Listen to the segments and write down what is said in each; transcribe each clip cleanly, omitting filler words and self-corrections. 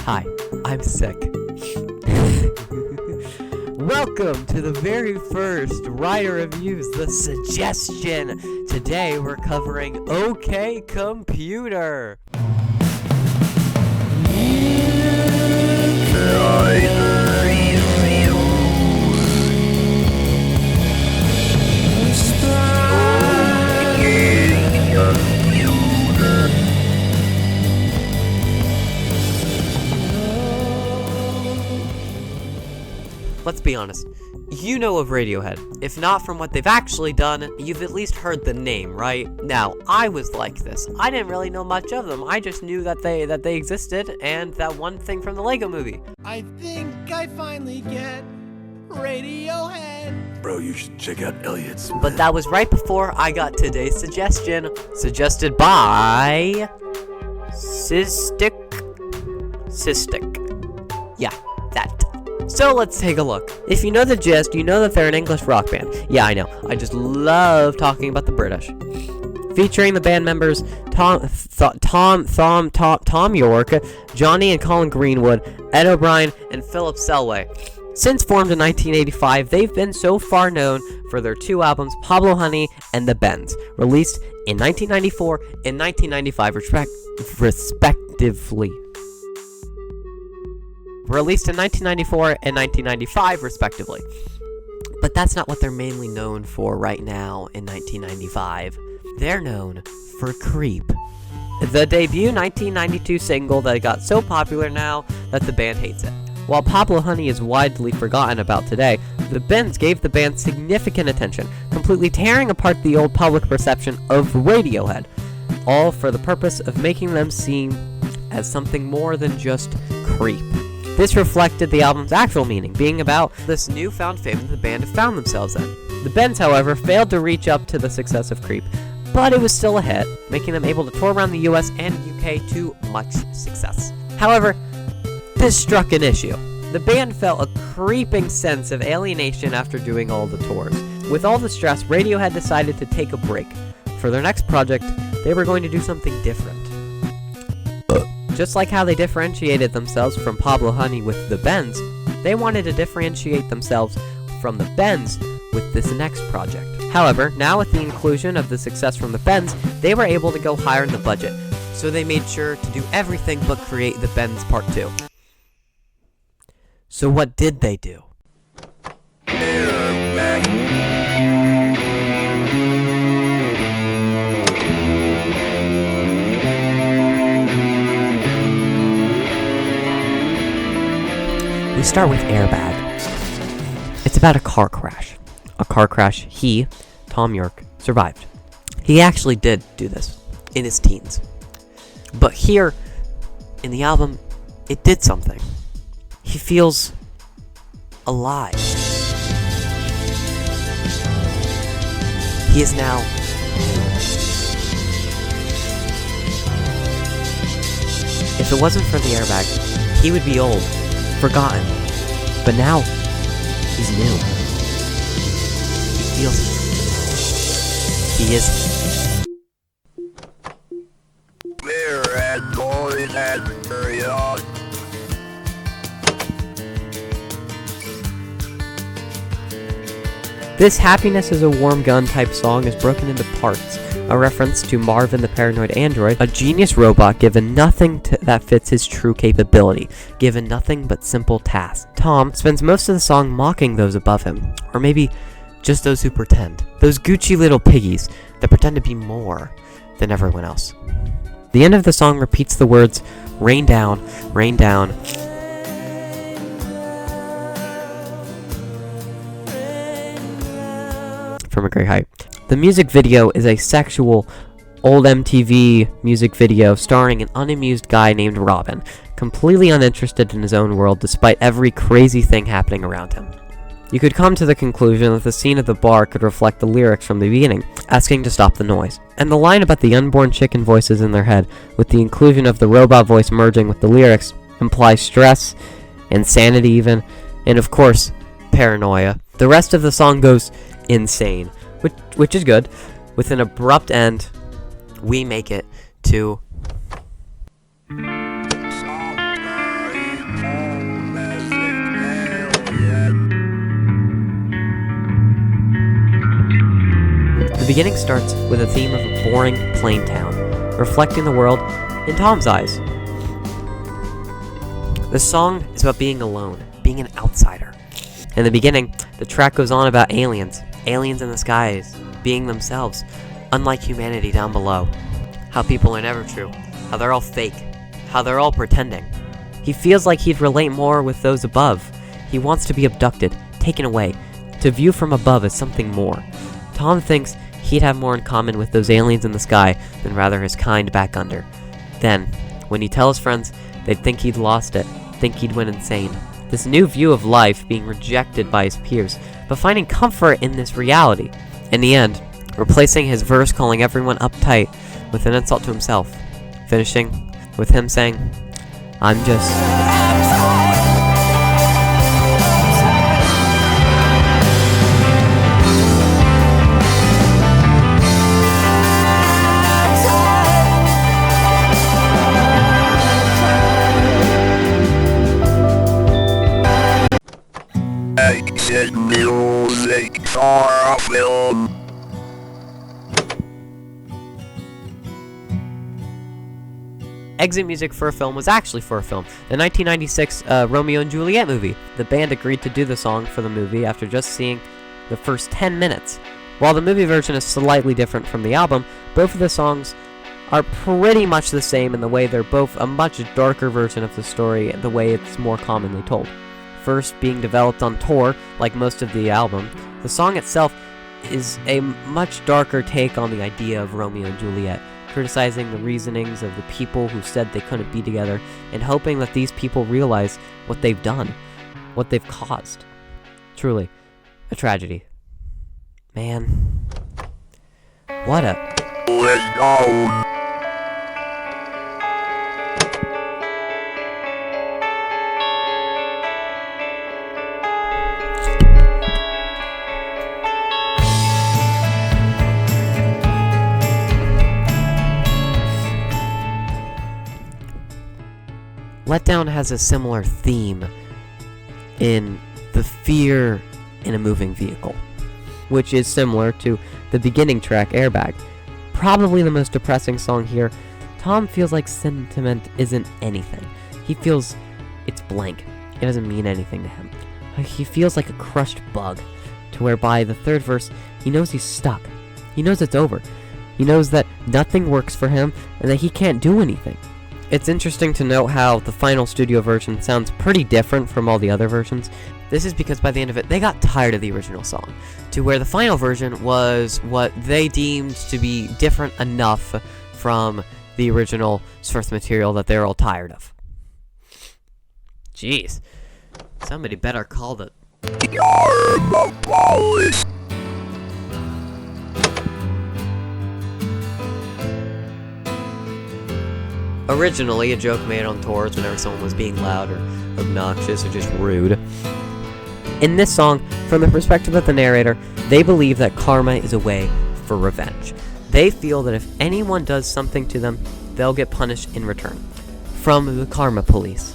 Hi, I'm sick. Welcome to the very first Ryder Reviews, The Suggestion. Today we're covering OK Computer. Let's be honest, you know of Radiohead. If not from what they've actually done, you've at least heard the name, right? Now, I was like this. I didn't really know much of them. I just knew that they existed, and that one thing from the Lego movie. I think I finally get Radiohead. Bro, you should check out Elliot's. But that was right before I got today's suggestion, suggested by Cystic. Yeah, that. So let's take a look. If you know the gist, you know that they're an English rock band. Yeah, I know. I just love talking about the British. Featuring the band members Thom Yorke, Jonny and Colin Greenwood, Ed O'Brien, and Philip Selway. Since formed in 1985, they've been so far known for their two albums, Pablo Honey and The Bends, released in 1994 and 1995 respectively. Released in 1994 and 1995, respectively. But that's not what they're mainly known for right now in 1995. They're known for Creep, the debut 1992 single that got so popular now that the band hates it. While Pablo Honey is widely forgotten about today, The Bends gave the band significant attention, completely tearing apart the old public perception of Radiohead, all for the purpose of making them seem as something more than just creep. This reflected the album's actual meaning, being about this newfound fame that the band have found themselves in. The Bends, however, failed to reach up to the success of Creep, but it was still a hit, making them able to tour around the US and UK to much success. However, this struck an issue. The band felt a creeping sense of alienation after doing all the tours. With all the stress, Radiohead decided to take a break. For their next project, they were going to do something different. Just like how they differentiated themselves from Pablo Honey with The Bends, they wanted to differentiate themselves from The Bends with this next project. However, now with the inclusion of the success from The Bends, they were able to go higher in the budget, so they made sure to do everything but create The Bends Part 2. So what did they do? We start with Airbag. It's about a car crash. A car crash he, Thom Yorke, survived. He actually did do this in his teens. But here, in the album, it did something. He feels alive. He is now new. If it wasn't for the airbag, he would be old, forgotten, but now he's new. He feels it. He is. This Happiness is a Warm Gun type song is broken into parts, a reference to Marvin the Paranoid Android, a genius robot given nothing that fits his true capability, given nothing but simple tasks. Thom spends most of the song mocking those above him, or maybe just those who pretend, those Gucci little piggies that pretend to be more than everyone else. The end of the song repeats the words, rain down, from a great height. The music video is a sexual, old MTV music video starring an unamused guy named Robin, completely uninterested in his own world despite every crazy thing happening around him. You could come to the conclusion that the scene at the bar could reflect the lyrics from the beginning, asking to stop the noise. And the line about the unborn chicken voices in their head, with the inclusion of the robot voice merging with the lyrics, implies stress, insanity even, and of course, paranoia. The rest of the song goes insane, which is good. With an abrupt end, we make it to The beginning starts with a theme of a boring, plain town, reflecting the world in Thom's eyes. The song is about being alone, being an outsider. In the beginning, the track goes on about aliens in the skies, being themselves, unlike humanity down below. How people are never true, how they're all fake, how they're all pretending. He feels like he'd relate more with those above. He wants to be abducted, taken away, to view from above as something more. Thom thinks he'd have more in common with those aliens in the sky than rather his kind back under. Then, when he tells friends, they'd think he'd lost it, think he'd went insane. This new view of life being rejected by his peers, but finding comfort in this reality. In the end, replacing his verse calling everyone uptight with an insult to himself, finishing with him saying, "I'm just..." Exit music for a film. Exit music for a film was actually for a film, the 1996 Romeo and Juliet movie. The band agreed to do the song for the movie after just seeing the first 10 minutes. While the movie version is slightly different from the album, both of the songs are pretty much the same in the way they're both a much darker version of the story, the way it's more commonly told. First being developed on tour, like most of the album, the song itself is a much darker take on the idea of Romeo and Juliet, criticizing the reasonings of the people who said they couldn't be together, and hoping that these people realize what they've done, what they've caused. Truly, a tragedy. Man, what a... Let's go. Letdown has a similar theme in the fear in a moving vehicle, which is similar to the beginning track, Airbag. Probably the most depressing song here. Thom feels like sentiment isn't anything. He feels it's blank. It doesn't mean anything to him. He feels like a crushed bug, to whereby the third verse, he knows he's stuck. He knows it's over. He knows that nothing works for him and that he can't do anything. It's interesting to note how the final studio version sounds pretty different from all the other versions. This is because by the end of it, they got tired of the original song, to where the final version was what they deemed to be different enough from the original source material that they're all tired of. Jeez. Somebody better call the... Originally, a joke made on tours whenever someone was being loud or obnoxious or just rude. In this song, from the perspective of the narrator, they believe that karma is a way for revenge. They feel that if anyone does something to them, they'll get punished in return. From the Karma Police.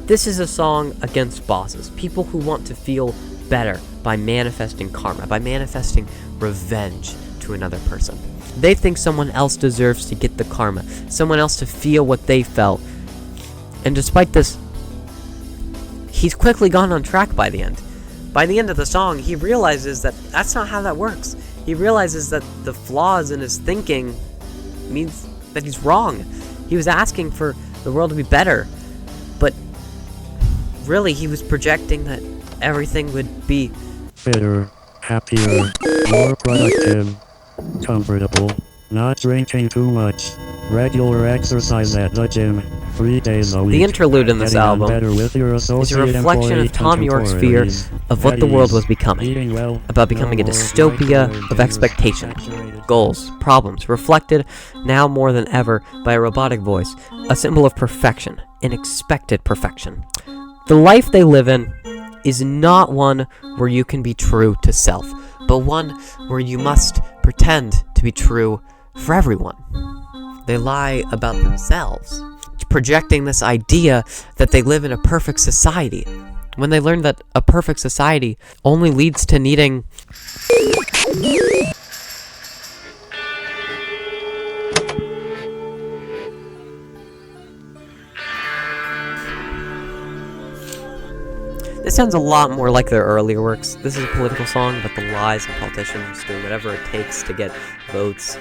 This is a song against bosses, people who want to feel better by manifesting karma, by manifesting revenge to another person. They think someone else deserves to get the karma, someone else to feel what they felt. And despite this, he's quickly gone on track by the end. By the end of the song, he realizes that that's not how that works. He realizes that the flaws in his thinking means that he's wrong. He was asking for the world to be better, but really he was projecting that everything would be better, happier, more productive, comfortable, not drinking too much, regular exercise at the gym, 3 days a week. The interlude in this album with your is a reflection of Thom Yorke's fear of what the world was becoming, about becoming a dystopia of expectation, goals, problems, reflected now more than ever by a robotic voice, a symbol of perfection, an expected perfection. The life they live in is not one where you can be true to self, but one where you must pretend to be true for everyone. They lie about themselves, projecting this idea that they live in a perfect society, when they learn that a perfect society only leads to needing This sounds a lot more like their earlier works. This is a political song about the lies of politicians doing whatever it takes to get votes.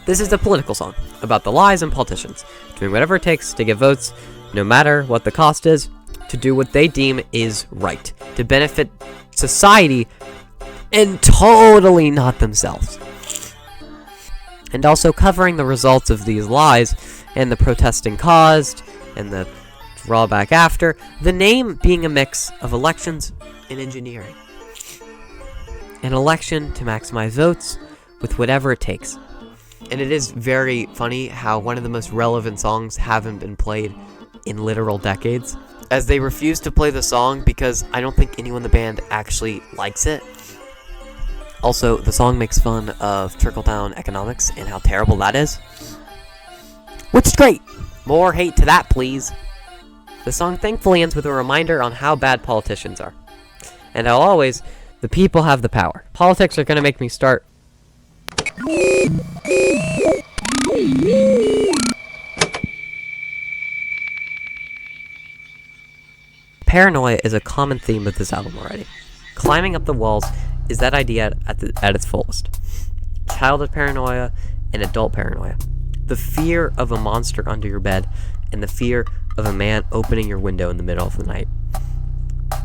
This is a political song about the lies and politicians doing whatever it takes to get votes, no matter what the cost is, to do what they deem is right, to benefit society and totally not themselves. And also covering the results of these lies and the protesting caused and the drawback after, the name being a mix of elections and engineering. An election to maximize votes with whatever it takes. And it is very funny how one of the most relevant songs haven't been played in literal decades, as they refuse to play the song because I don't think anyone in the band actually likes it. Also, the song makes fun of trickle-down economics and how terrible that is. Which is great! More hate to that, please! The song thankfully ends with a reminder on how bad politicians are. And how always, the people have the power. Politics are gonna make me start. Paranoia is a common theme of this album already. Climbing up the walls is that idea at its fullest. Childhood paranoia and adult paranoia. The fear of a monster under your bed and the fear of a man opening your window in the middle of the night.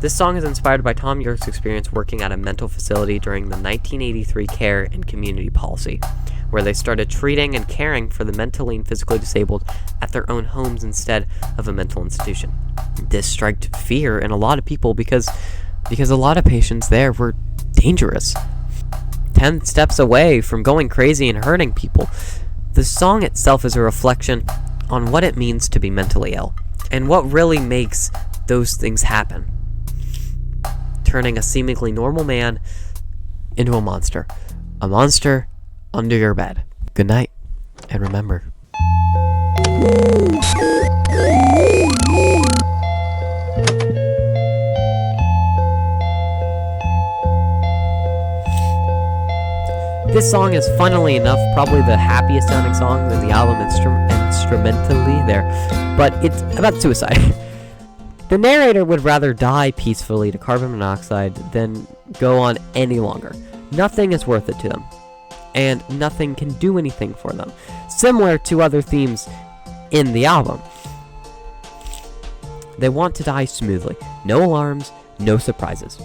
This song is inspired by Thom Yorke's experience working at a mental facility during the 1983 Care and Community Policy, where they started treating and caring for the mentally and physically disabled at their own homes instead of a mental institution. This struck fear in a lot of people because a lot of patients there were dangerous. 10 steps away from going crazy and hurting people. The song itself is a reflection on what it means to be mentally ill, and what really makes those things happen. Turning a seemingly normal man into a monster. A monster under your bed. Good night, and remember. This song is, funnily enough, probably the happiest sounding song in the album instrumentally there, but it's about suicide. The narrator would rather die peacefully to carbon monoxide than go on any longer. Nothing is worth it to them, and nothing can do anything for them, similar to other themes in the album. They want to die smoothly, no alarms, no surprises.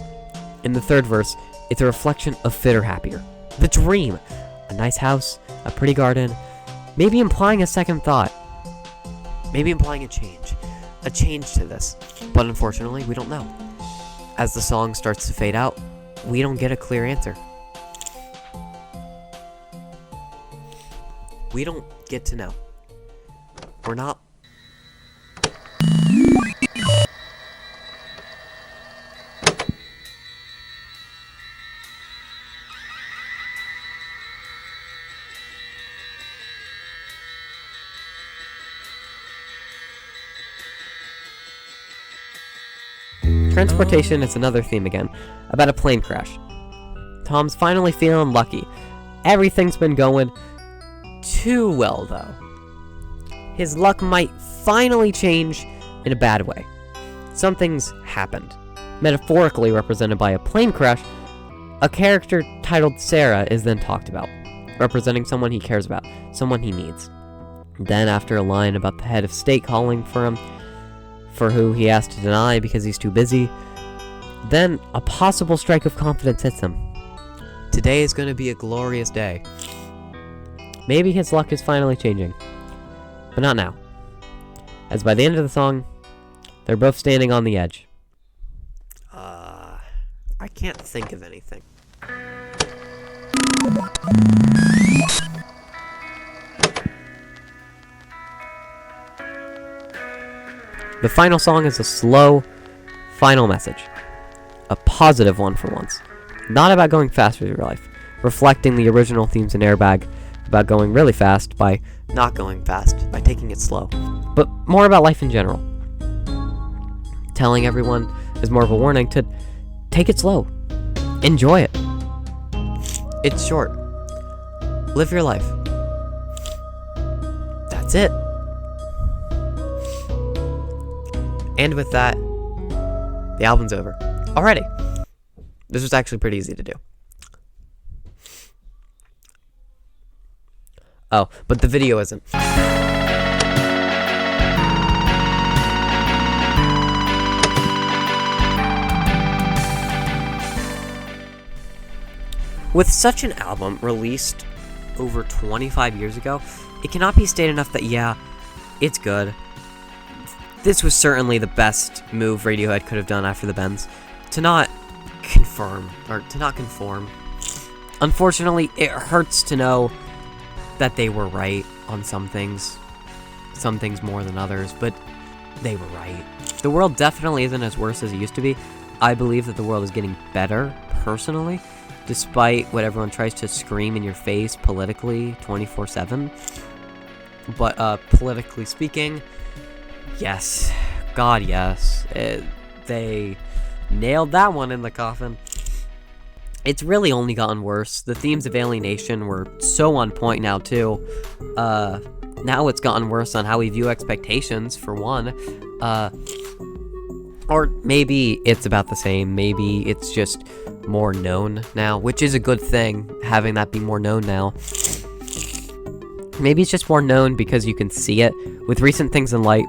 In the third verse, it's a reflection of fitter, happier. The dream. A nice house, a pretty garden, maybe implying a second thought. Maybe implying a change to this. But unfortunately, we don't know. As the song starts to fade out, we don't get a clear answer. We don't get to know. We're not. Transportation is another theme again, about a plane crash. Tom's finally feeling lucky. Everything's been going too well, though. His luck might finally change in a bad way. Something's happened. Metaphorically represented by a plane crash, a character titled Sarah is then talked about, representing someone he cares about, someone he needs. Then, after a line about the head of state calling for him, for who he has to deny because he's too busy, then a possible strike of confidence hits him. Today is going to be a glorious day. Maybe his luck is finally changing, but not now. As by the end of the song, they're both standing on the edge. I can't think of anything. The final song is a slow, final message. A positive one for once. Not about going fast with your life, reflecting the original themes in Airbag, about going really fast by not going fast, by taking it slow, but more about life in general. Telling everyone is more of a warning to take it slow. Enjoy it. It's short. Live your life. That's it. And with that, The album's over. Already. This was actually pretty easy to do. Oh, but the video isn't. With such an album released over 25 years ago, it cannot be stated enough that, yeah, it's good. This was certainly the best move Radiohead could have done after the Bends. To not conform. Unfortunately, it hurts to know that they were right on some things more than others, but they were right. The world definitely isn't as worse as it used to be. I believe that the world is getting better, personally, despite what everyone tries to scream in your face politically 24/7. But politically speaking, yes. God, yes. They nailed that one in the coffin. It's really only gotten worse. The themes of alienation were so on point now, too. Now it's gotten worse on how we view expectations, for one. Or maybe it's about the same. Maybe it's just more known now, which is a good thing, having that be more known now. Maybe it's just more known because you can see it. With recent things in light,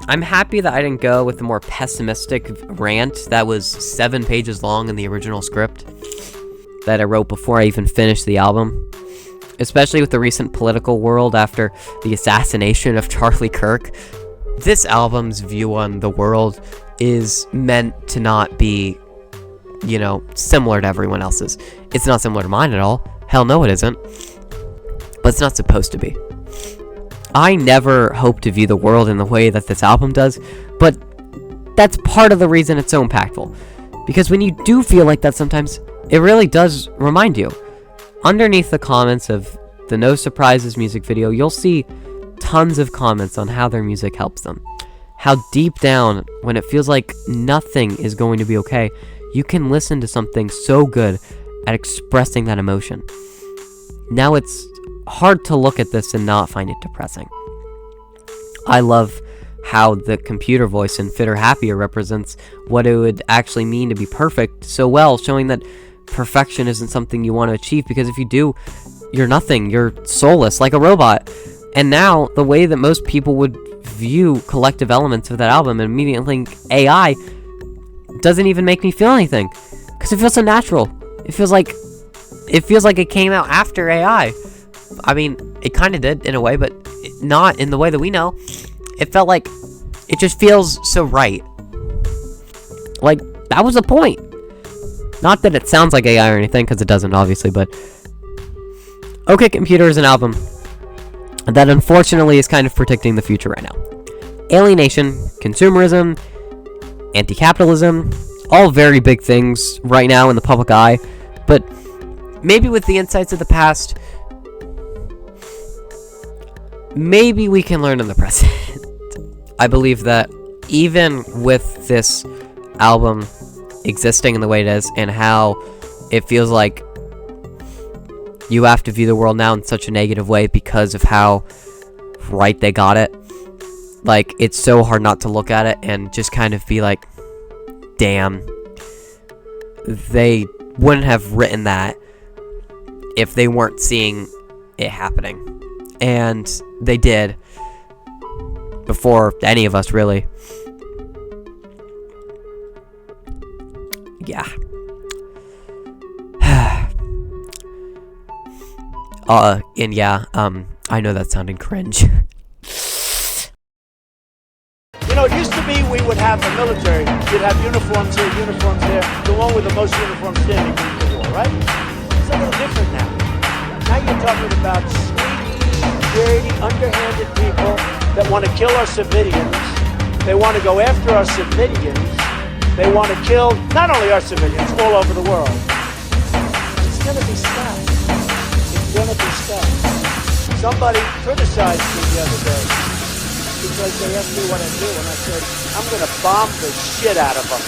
I'm happy that I didn't go with the more pessimistic rant that was 7 pages long in the original script that I wrote before I even finished the album. Especially with the recent political world after the assassination of Charlie Kirk. This album's view on the world is meant to not be, similar to everyone else's. It's not similar to mine at all. Hell no, it isn't. But it's not supposed to be. I never hope to view the world in the way that this album does, but that's part of the reason it's so impactful. Because when you do feel like that sometimes, it really does remind you. Underneath the comments of the No Surprises music video, you'll see tons of comments on how their music helps them. How deep down, when it feels like nothing is going to be okay, you can listen to something so good at expressing that emotion. Now it's hard to look at this and not find it depressing. I love how the computer voice in Fitter Happier represents what it would actually mean to be perfect so well, showing that perfection isn't something you want to achieve, because if you do, you're nothing, you're soulless, like a robot. And now, the way that most people would view collective elements of that album and immediately think AI doesn't even make me feel anything, because it feels so natural. It feels like it came out after AI. I mean, it kind of did in a way, but not in the way that we know. It felt like it just feels so right. Like, that was the point. Not that it sounds like AI or anything, because it doesn't, obviously, but OK Computer is an album that unfortunately is kind of predicting the future right now. Alienation, consumerism, anti-capitalism, all very big things right now in the public eye, but maybe with the insights of the past, maybe we can learn in the present. I believe that even with this album existing in the way it is, and how it feels like you have to view the world now in such a negative way because of how right they got it, like, it's so hard not to look at it and just kind of be like, damn, they wouldn't have written that if they weren't seeing it happening. And they did, before any of us, really. Yeah. And yeah, I know that sounded cringe. It used to be we would have the military. You'd have uniforms here, uniforms there. The one with the most uniforms standing in the war, right? It's a little different now. Now you're talking about sneaky, dirty, underhanded people that want to kill our civilians. They want to go after our civilians. They want to kill not only our civilians, all over the world. It's going to be stopped. It's going to be stopped. Somebody criticized me the other day because they asked me what I do, and I said, I'm going to bomb the shit out of them.